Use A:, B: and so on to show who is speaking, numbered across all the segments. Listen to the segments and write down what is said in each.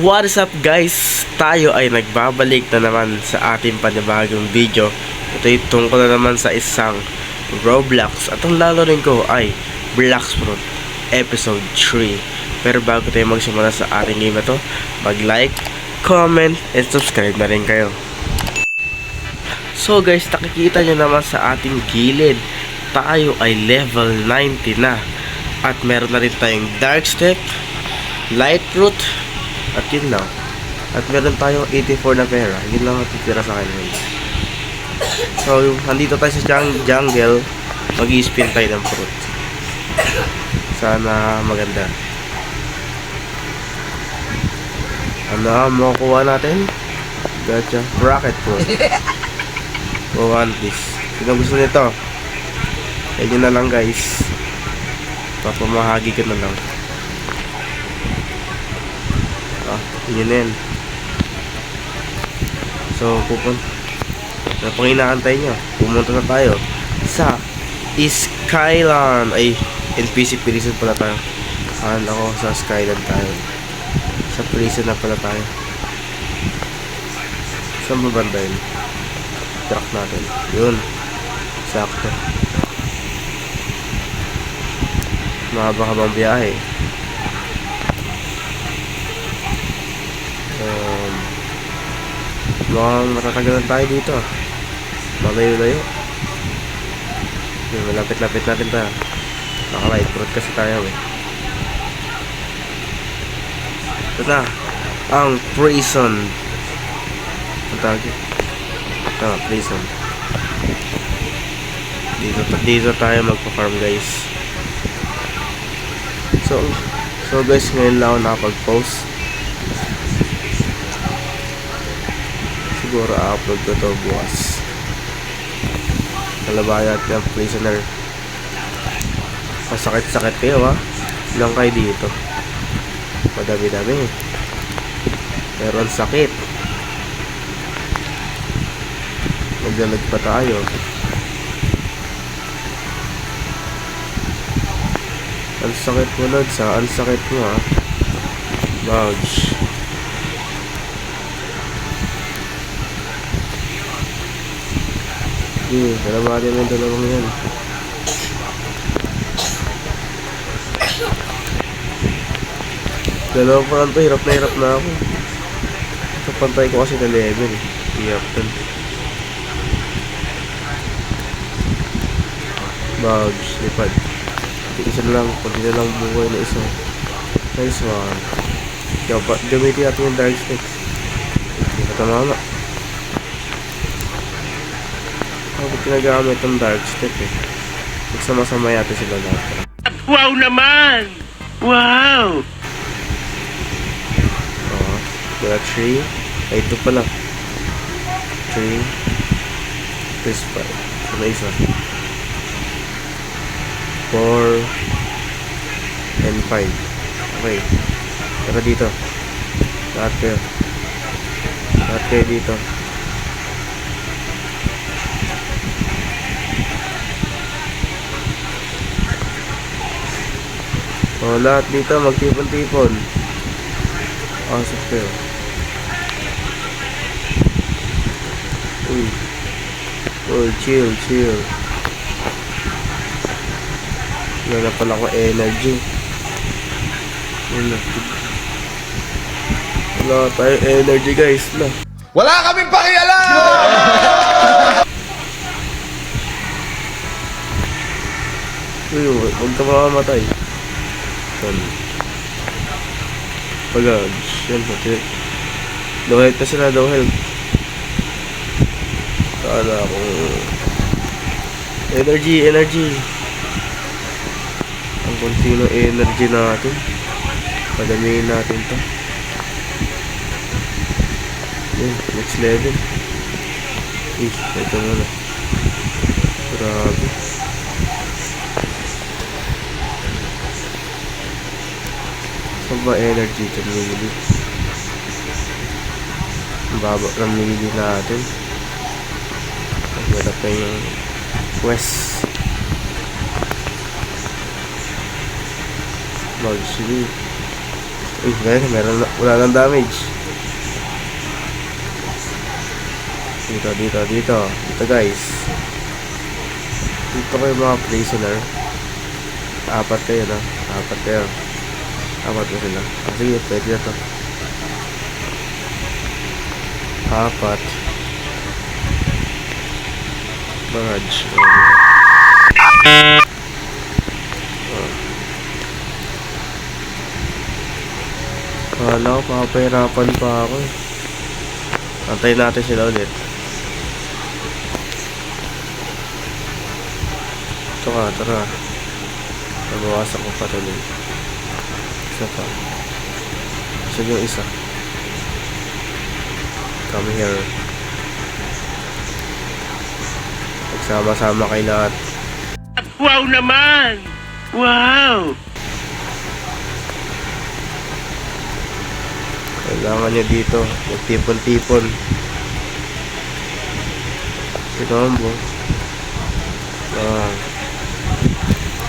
A: What is up guys? Tayo ay nagbabalik na naman sa ating panibagong video. Ito ay tungkol na naman sa isang Roblox. At ang lalaroin ko ay Blox Fruit Episode 3. Pero bago tayo magsimula sa ating game na to, mag-like, comment, and subscribe na rin kayo. So guys, nakikita nyo naman sa ating gilid, tayo ay level 90 na. At meron na rin tayong Dark Step, Light Fruit, at yun lang. At meron tayong 84 na pera. Yun lang natitira sa akin ngayon. So, nandito tayo sa jungle. Mag-i-spin tayo ng fruit. Sana maganda. Ano ang makukuha natin? Gotcha. Rocket fruit. O want this. Sino gusto nito? Ayun na lang guys. Papamahagi ko na lang. Yun na yan. So, napanginaantay nyo. Pumunta na tayo sa Skyland. Ay, NPC prison pala tayo. Ako sa Skyland tayo. Sa prison na pala tayo. Saan ba banda yun? Truck natin. Yun. Sakto. Mahaba-habang biyahe. Mukhang matatagalan tayo dito. Malayo-layo. Malapit-lapit natin tayo. Naka-light fruit kasi tayo Ito na ang prison. Ang tawag yun? Ito, prison. Dito tayo magpa-farm guys. So guys, ngayon lang ako nakapag-post. Siguro upload ko to bukas. Kalabayan at yung prisoner. Pasakit-sakit kayo Ilang kayo dito. Madami-dami. Pero ang sakit. Magdalag pa tayo. Ang sakit mo Lods ang sakit mo Bugs. Kalabanin mo yung dalawang yan. Dalawang pa lang to, hirap na ako. Kapantay ko kasi na level hirap dun. Bugs, lipad. Isa na lang, kunti na lang buhay na isa. Nice one. Gamitin natin yung Dark Step. Hindi ka tamama. Bakit ginagamit ang Dark Step Magsama-sama yata sila lahat.
B: Wow naman! Wow!
A: Kaya 3. Ay, 2 pala. 3. This 5. So na isa. 4. And 5. Okay. Tara dito. Lahat kayo dito. Lahat dito magtipon-tipon. Asok kayo. Uy, chill. Wala pala ko energy. Wala tayo energy guys
C: Wala kaming pakialam!
A: Huwag ka mamamatay. Pagage yan low health na sila, low health. Kala ko energy ang konti ng energy natin, padamihin natin to. Next level. Ito muna, grabe. Saan ba energy ito nilili? Ang baba ng nilili natin. Wala pa yung quest. Mag-sleep. Uy, wala nang damage. Dito guys. Dito kayo mga prisoner. Apat kayo na. Apat na sila. Sige, pwede na to. Apat. Barrage. Wala ko, papahirapan pa ako eh. Antayin natin sila ulit. Ito ka, tara. Nabawasan ko pa tuloy. Isa pa. Isa yung isa. Come here. Nagsama-sama kayo lahat.
B: Wow naman! Wow!
A: Kailangan niya dito. Magtipon-tipon. Pinombo.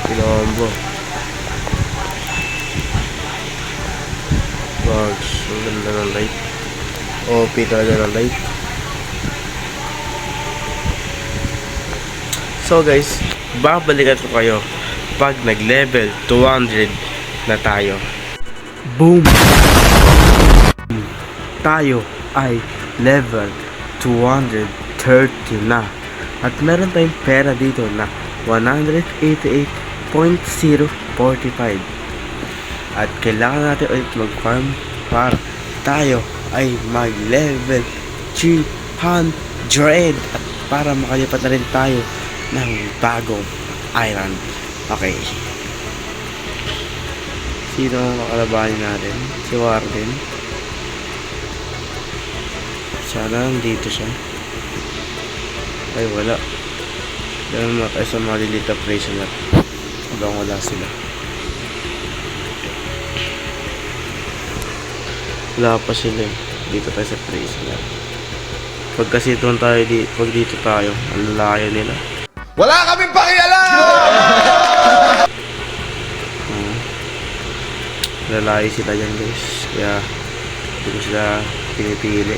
A: Pinombo. Bugs. Ang ganda ng light. OP talaga ng light. So guys, babalikan ko kayo pag nag-level 200 na tayo. Boom! Tayo ay level 230 na. At meron tayong pera dito na 188.045. At kailangan natin ulit mag-farm para tayo ay mag-level 300. At para makalipat na rin tayo ng bagong island. Okay. Sino ang makalabanin natin? Si Warden. Sana nandito siya. Ay wala. Dahil mga tayo sa maliliit na prisoner. Habang wala sila. Wala pa sila eh. Dito tayo sa prisoner. Pag kasi doon tayo, pag dito tayo, ang lalayo nila.
C: Wala kaming pakialam!
A: Lalayo sila dyan guys. Kaya hindi ko sila pinipili.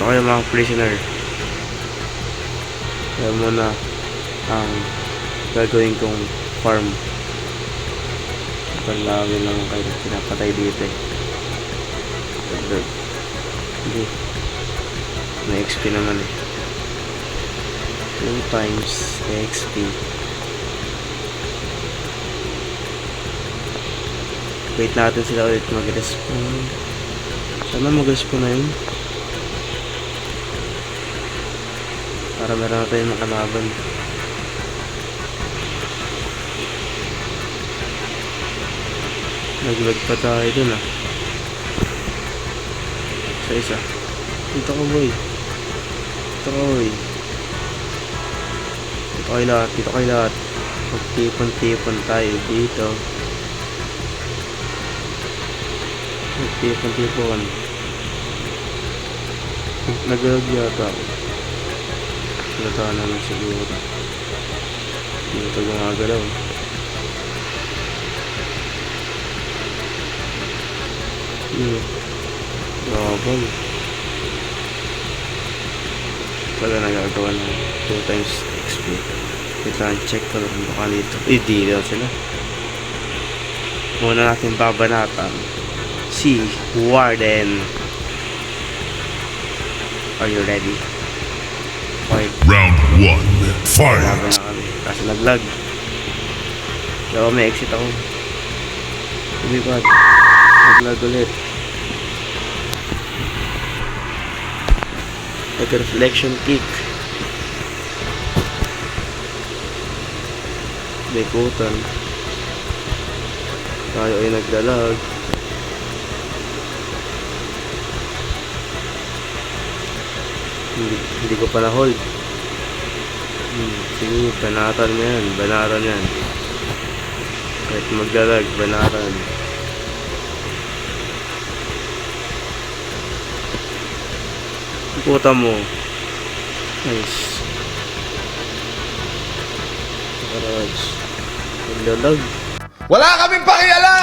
A: Ito kayo mga prisoner. Kaya muna ang gagawin kong farm. Panlawin lang kayo pinapatay dito eh. Hindi. May XP naman eh. 2 times XP. Wait natin sila ulit mag-respawn. Sana mag-respawn na yun. Para meron na tayong makalaban. Naglag pa tayo dun ah. Isa. Dito ka boy. Dito kayo lahat. Magtipon-tipon tayo dito. Magtipon-tipon. Naglag yata ako. Salata naman siguro. Hindi ito gumagalaw. Double. Pala nagagawa ng 2 times XP. Kita check ko lang baka dito. Di daw sila. Muna natin babanatan si Warden. Are you ready? Fight.
D: Round 1. Fight.
A: Laban na kami. Kasi naglag. Daw may exit ako. Lumipad. Naglag ulit. Nag-reflection kick. Bekutan. Tayo ay nagdalag. Hindi ko pa na-hold. Sige, banatan yan. Banatan yan. Kahit magdalag, banatan. Puta mo. Nice. Garage. Naglalag.
C: Wala kaming pakialam!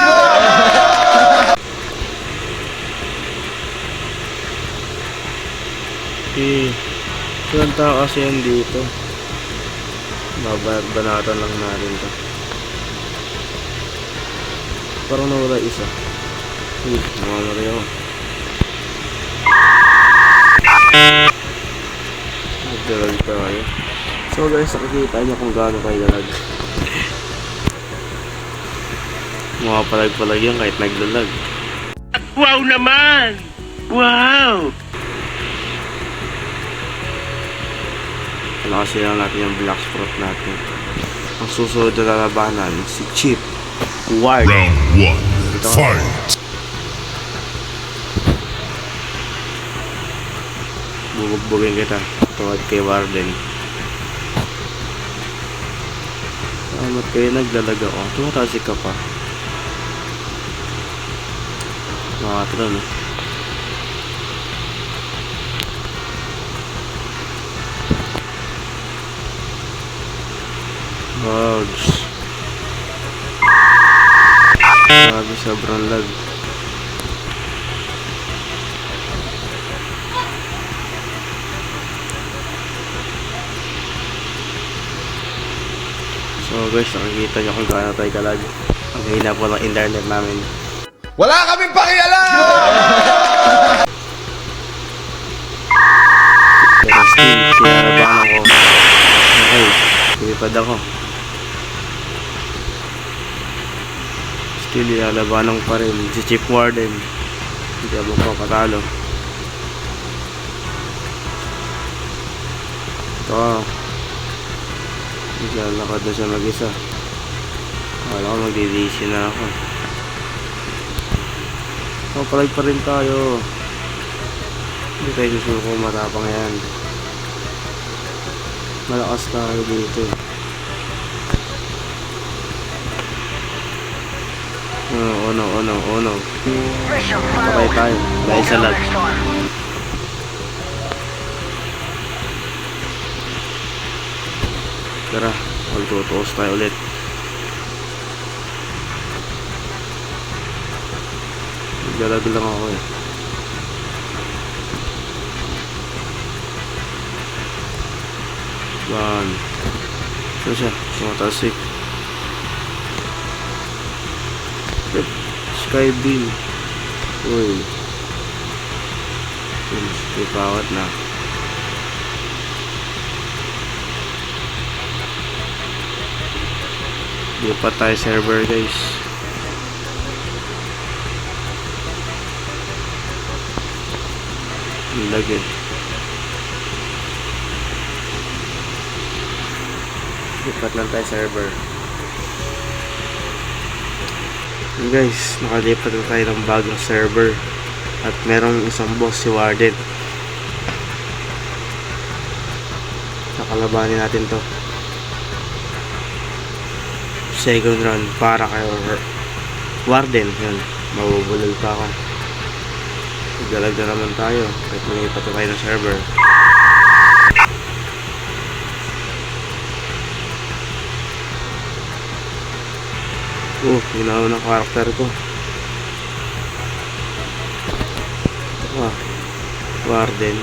A: Ilang tao kasi yan dito. Banatan lang natin to. Parang nawala isa. Mamamatay ako. Nagdalag tayo. So guys, nakikita nyo kung gaano kayo dalag. Mga palag-palag yan kahit naglalag.
B: Wow naman! Wow!
A: Palakasin lang natin yung black sprot natin. Ang susunod na lalabanan, si Chip Ward.
D: Round 1. Fight.
A: Bubugbugin kita. Tungkol kay Warden. Salamat kayo naglalag ako. Tumatasik ka pa. Makatala no. Bugs. Grabe, sobrang lag. So guys, nakikita nyo kung gaano tayo kalag. Ang hina po ng internet namin.
C: Wala kaming pakialam!
A: Pero still, kinalabanan ko. Okay, lumipad ako. Still, kinalabanan ko pa rin. Si Chip Warden. Hindi ako magpapatalo. Ito. Naglalakad na siya mag-isa. Akala ko magdi-DC na ako. Papalag pa rin tayo. Hindi tayo susuko, matapang yan. Malakas tayo dito. Oh no. Patay tayo dahil sa lag. Tara, magtutuos tayo ulit. Naglalag lang ako eh. Ban. Saan siya? Sumatasik. Sky beam. Uy. Ipawat na. Di pa tayo server guys. Lagi. Lipat lang tayo server. And guys, nakalipat na tayo ng bagong server. At merong isang boss, si Warden. Nakalabanin natin to. Second round para kay Warden. Yan, mabubulol pa ako. Nagdalag na naman tayo kahit lumipat na tayo ng server. Ginawa ng karakter ko. Warden.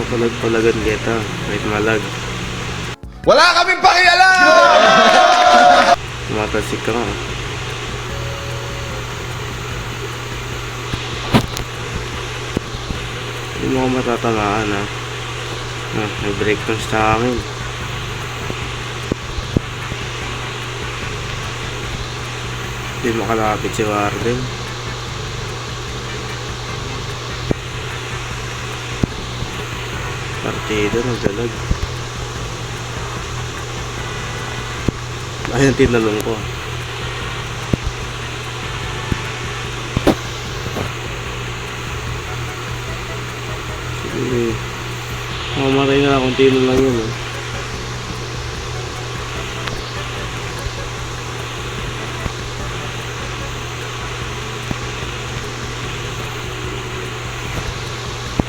A: Palag-palagan kita kahit malag.
C: Wala kaming pakialam!
A: Tumatasik ka nga. Hindi mo ako matatamaan ha. May break dance sa akin. Hindi makalapit si Warden. Partido, nagdalag. Ayun, tinalong ko. Sige. Mamatay na lang kung tino lang yun.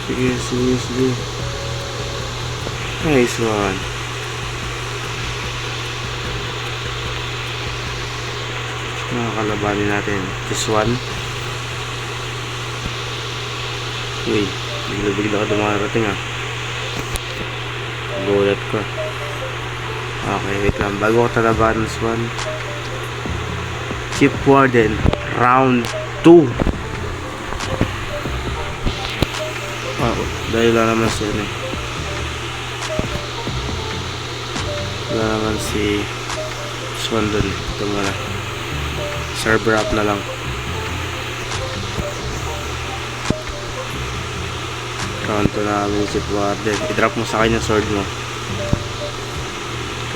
A: Sige. Nice one. Nakakalabanin natin. This one. Uy, bigla-bigla ka dumarating ah. Gulat ko. Okay, wait lang. Bago ko talabanan this one. Chip Warden. Round 2. Dahil lang naman siya eh. Wala naman si Swan dun. Ito muna. Server up na lang. Round 2 namin si Warden. I-drop mo sa akin yung sword mo.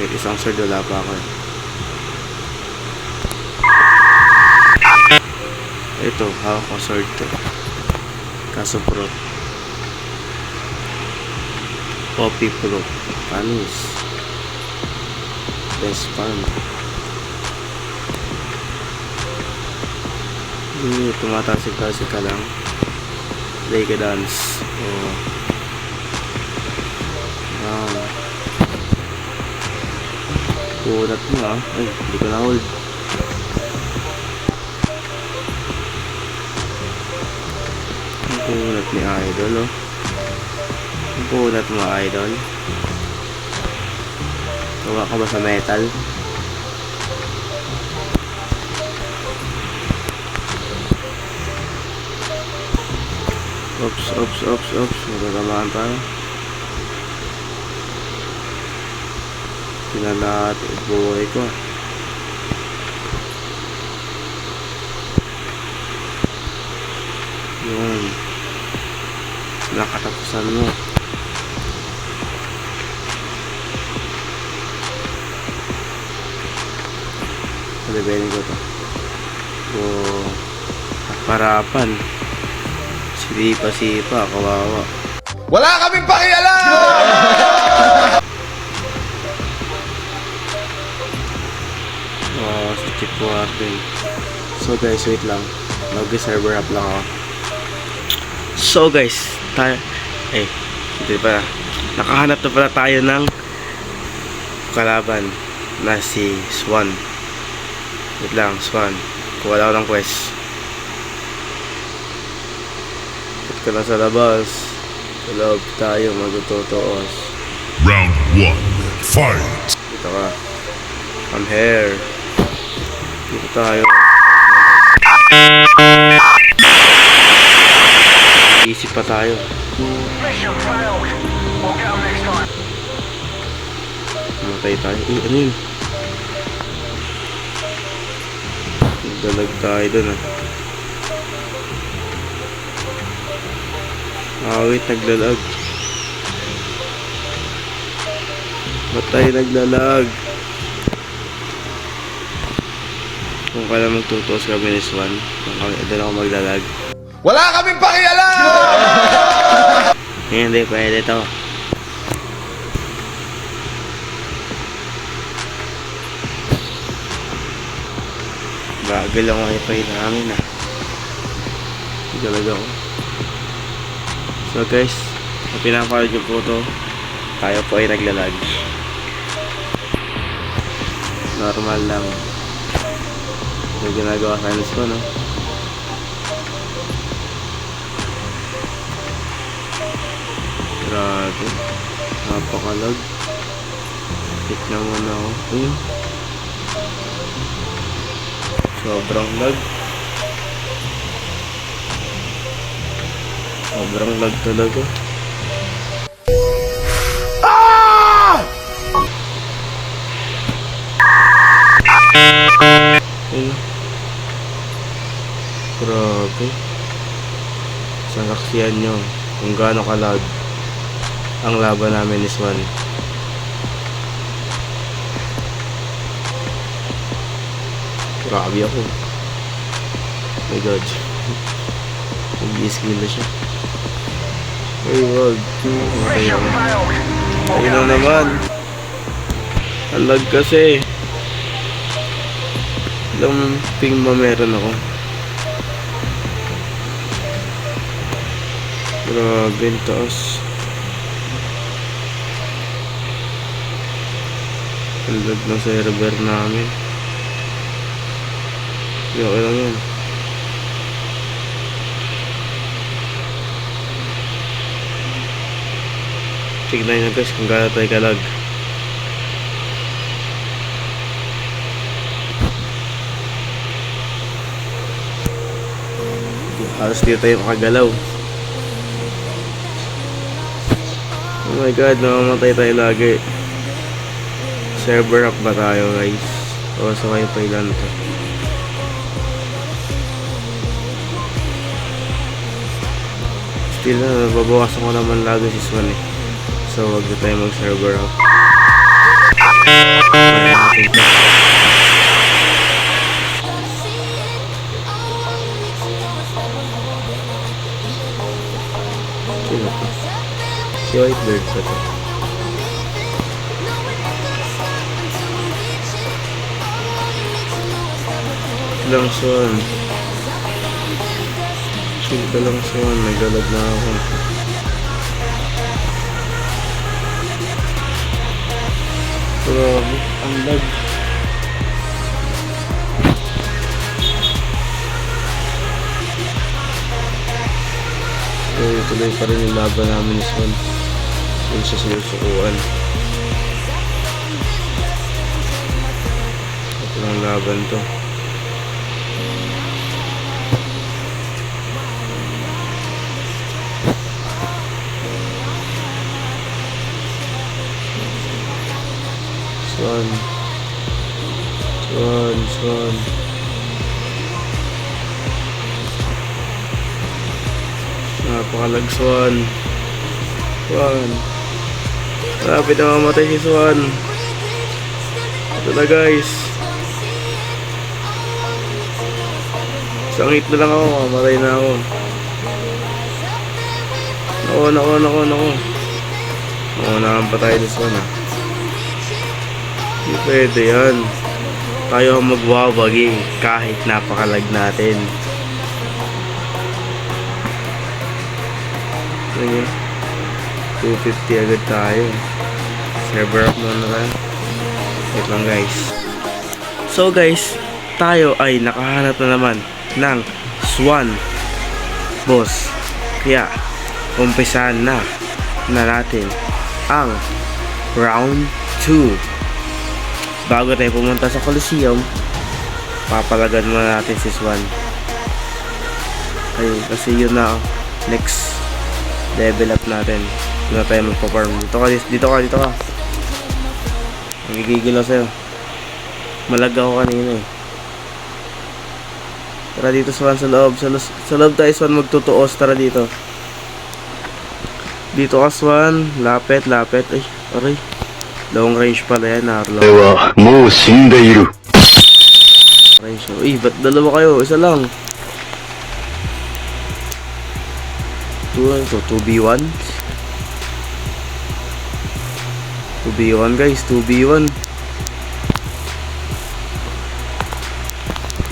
A: Kahit isang sword wala pa ako eh. Ito, hawak ko sword to. Kaso pro. Poppy pro. Panis. Best farm. Tumatasik-tasik ka lang. Play ka dance. Oh. Wow. Kulat mo ah. Ay, hindi ko na hold. Ang kulat ni Idol oh. Ang kulat mo Idol. Gawa ka ba sa metal? Oops. Matatamaan tayo. Kinalahat buhay ko. Yun. Nakatapusan mo. Palibenin ko to. Parapan. Sipa, kawawa.
C: Wala kaming pakialam!
A: Si Chip Warden. So guys, wait lang. Mag-server up lang ako. So guys, hindi pa. Nakahanap na pala tayo ng kalaban na si Swan. Wait lang, Swan. Kuha lang ako ng quest. Ka na sa labas. Sa loob tayo magtututos.
D: Round 1. Fight.
A: Dito ka. I'm here. Dito tayo. Isip pa tayo. Matay tayo. Ano yun? Dalag tayo dun ah. Wait, naglalag. Ba't tayo naglalag? Kung kala magtutos kami ni Swan, doon ako maglalag.
C: Wala kaming pakialam!
A: Hindi, pwede to. Bagal ang wifi namin ah. Naglalag ako. So guys, kung pinapanood yung photo, tayo po ay naglalag. Normal lang. Yung ginagawa sa alis ko, no? Grabe. Napakalag. Hit na muna ako. Ayun. Sobrang lag. Sobrang lag talaga. Ayun. Grabe. Saksiyan nyo kung gaano kalag ang laban namin ni Swan. Grabe ako. Oh my god. Nag-i-skill na siya. Ay wag. Ayun na naman. Ang lag kasi. Ilang ping ba meron ako? Grabe, taas. Ang lag ng server namin. Okay lang yun. Tignan nyo guys kung gaano tayo kalag. Halos di tayo makagalaw. Oh my god, namamatay tayo lagi. Server up ba tayo guys? O so kayo pa ilan to? Still na, nababawasan ko naman lagi si Swan eh. So wag na tayo mag server up. Kaya natin to. Sino to? Si Whitebird pa to. Lang Swan. Chill ka lang Swan, nagalag na ako. Grabe, ang lag. Tuloy pa rin yung laban namin ni Swan. Yung sa sinusukuan. Ito lang laban to. Swan. Napakalag Swan. Malapit na mamatay si Swan. Ito na guys. Isang hit na lang ako, mamatay na ako. Nako. Naunahan pa tayo ni Swan ah. Hindi pwede yan. Tayo ang magwawagi kahit napakalag natin. Ano 250 agad tayo. Server up muna tayo. Wait lang guys. So guys, tayo ay nakahanap na naman ng Swan boss. Kaya umpisahan na natin ang round 2. Bago tayo pumunta sa Coliseum, papalagan muna natin si Swan. Ayun, kasi yun na next level up natin. Doon na tayo magpa-farm. Dito ka. Nagigigil ako sa'yo. Malag ako kanina eh. Tara dito Swan sa loob. Sa loob tayo Swan magtutuos. Tara dito. Dito ka Swan. Lapit. Ay, aray. Long range pala yan, Arlo. Range. Uy, ba't dalawa kayo? Isa lang. 2v1. 2v1 guys, 2v1.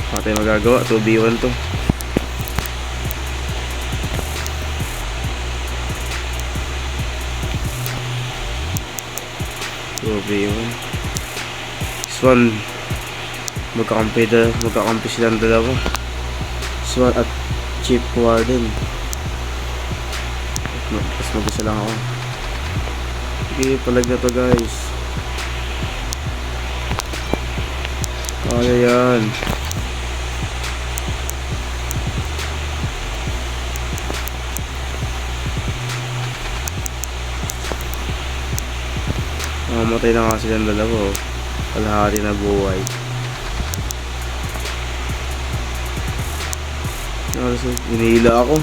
A: Pati magagawa, 2v1 to. Swan, magkakampi silang dalawa. Swan at Chief Warden. Tapos mag-isa lang ako. Sige, palag na to guys. Kaya yan. Mamatay na kasi silang dalawa oh. Kalahati na buhay. Hinihila ako.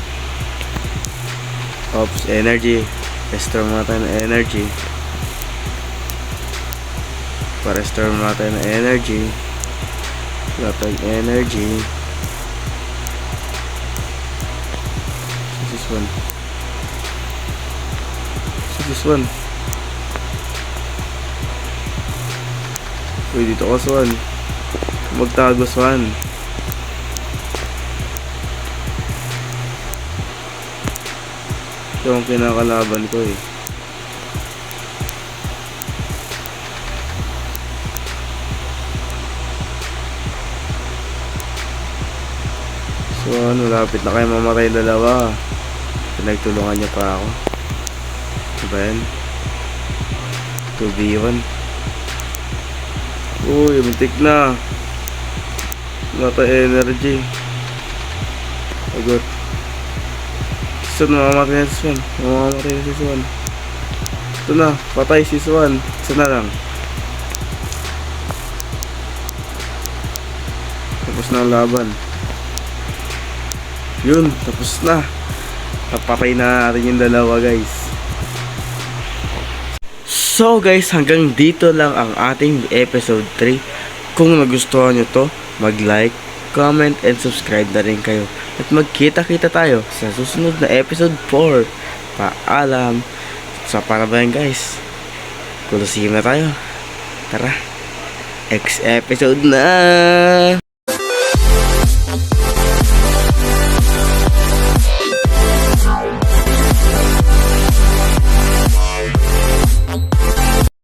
A: Ops, energy. Restore muna tayo ng energy. Pa-restore muna tayo ng energy. Wala tayong energy. This one. Uy, dito ka Swan. Magtago Swan. Ito ang kinakalaban ko eh. So malapit na kayo mamatay dalawa. Pinagtulungan niya pa ako. Diba yan? 2v1. Uy, muntik na. Wala tayo energy. Agot. So mamamatay na si Swan. Mamamatay na si Swan. Ito na, patay si Swan. Isa na lang. Tapos na ang laban. Yun, tapos na. Napatay na natin yung dalawa, guys. So guys, hanggang dito lang ang ating episode 3. Kung nagustuhan nyo to, mag-like, comment, and subscribe na rin kayo. At magkita-kita tayo sa susunod na episode 4. Paalam. So para ba yan, guys? Coliseum na tayo. Tara. Next episode na!